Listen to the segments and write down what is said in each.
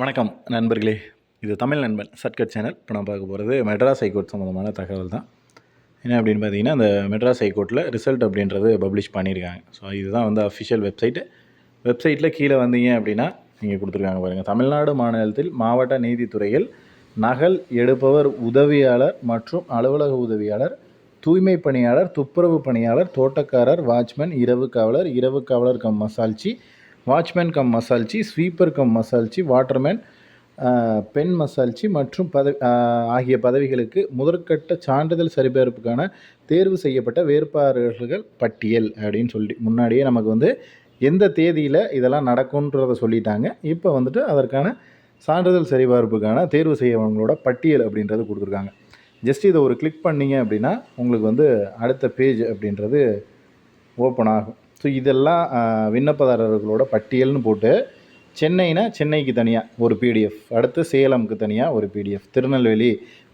வணக்கம் நண்பர்களே, இது தமிழ் நண்பன் ஷார்ட்கட் சேனல். இப்போ நான் பார்க்க போகிறது மெட்ராஸ் ஹைகோர்ட் சம்மந்தமான தகவல் தான். என்ன அப்படின்னு பார்த்தீங்கன்னா, அந்த மெட்ராஸ் ஹைகோர்ட்டில் ரிசல்ட் அப்படின்றது பப்ளிஷ் பண்ணியிருக்காங்க. ஸோ இதுதான் வந்து அஃபிஷியல் வெப்சைட்டில் கீழே வந்தீங்க அப்படின்னா நீங்கள் கொடுத்துருக்காங்க பாருங்கள். தமிழ்நாடு மாநிலத்தில் மாவட்ட நீதித்துறையில் நகல் எடுப்பவர் உதவியாளர் மற்றும் அலுவலக உதவியாளர், தூய்மை பணியாளர், துப்புரவு பணியாளர், தோட்டக்காரர், வாட்ச்மேன், இரவு காவலர் கம் மசால்ச்சி, வாட்ச்மேன் கம் மசால்ச்சி, ஸ்வீப்பர் கம் மசால்ச்சி, வாட்டர்மேன், பெண் மசால்ச்சி மற்றும் ஆகிய பதவிகளுக்கு முதற்கட்ட சான்றிதழ் சரிபார்ப்புக்கான தேர்வு செய்யப்பட்ட வேட்பாளர்கள் பட்டியல் அப்படின்னு சொல்லி முன்னாடியே நமக்கு வந்து எந்த தேதியில் இதெல்லாம் நடக்கும்ன்றதை சொல்லிட்டாங்க. இப்போ வந்துட்டு அதற்கான சான்றிதழ் சரிபார்ப்புக்கான தேர்வு செய்யவங்களோட பட்டியல் அப்படின்றது கொடுத்துருக்காங்க. ஜஸ்ட் இதை ஒரு கிளிக் பண்ணிங்க அப்படின்னா உங்களுக்கு வந்து அடுத்த பேஜ் அப்படின்றது ஓப்பன் ஆகும். ஸோ இதெல்லாம் விண்ணப்பதாரர்களோட பட்டியல்னு போட்டு சென்னைனா சென்னைக்கு தனியாக ஒரு பிடிஎஃப், அடுத்து சேலமுக்கு தனியாக ஒரு பிடிஎஃப், திருநெல்வேலி,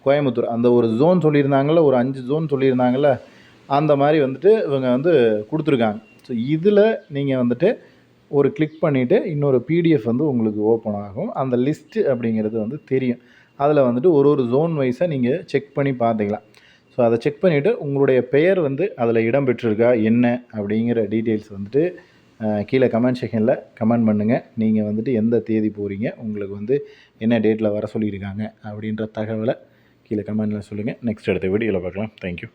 கோயம்புத்தூர் அந்த ஒரு ஜோன் சொல்லியிருந்தாங்கள்ல, ஒரு 5 ஜோன் சொல்லியிருந்தாங்கள்ல, அந்த மாதிரி வந்துட்டு இவங்க வந்து கொடுத்துருக்காங்க. ஸோ இதில் நீங்கள் வந்துட்டு ஒரு கிளிக் பண்ணிவிட்டு இன்னொரு பிடிஎஃப் வந்து உங்களுக்கு ஓப்பன் ஆகும். அந்த லிஸ்ட்டு அப்படிங்கிறது வந்து தெரியும். அதில் வந்துட்டு ஒரு ஜோன் வைஸாக நீங்கள் செக் பண்ணி பார்த்துக்கலாம். ஸோ அதை செக் பண்ணிவிட்டு உங்களுடைய பெயர் வந்து அதில் இடம்பெற்றிருக்கா என்ன அப்படிங்கிற டீட்டெயில்ஸ் வந்துட்டு கீழே கமெண்ட் செக்ஷனில் கமெண்ட் பண்ணுங்கள். நீங்கள் வந்துட்டு எந்த தேதி போகிறீங்க, உங்களுக்கு வந்து என்ன டேட்டில் வர சொல்லியிருக்காங்க அப்படின்ற தகவலை கீழே கமெண்டில் சொல்லுங்கள். நெக்ஸ்ட் அடுத்த வீடியோவில் பார்க்கலாம். தேங்க்யூ.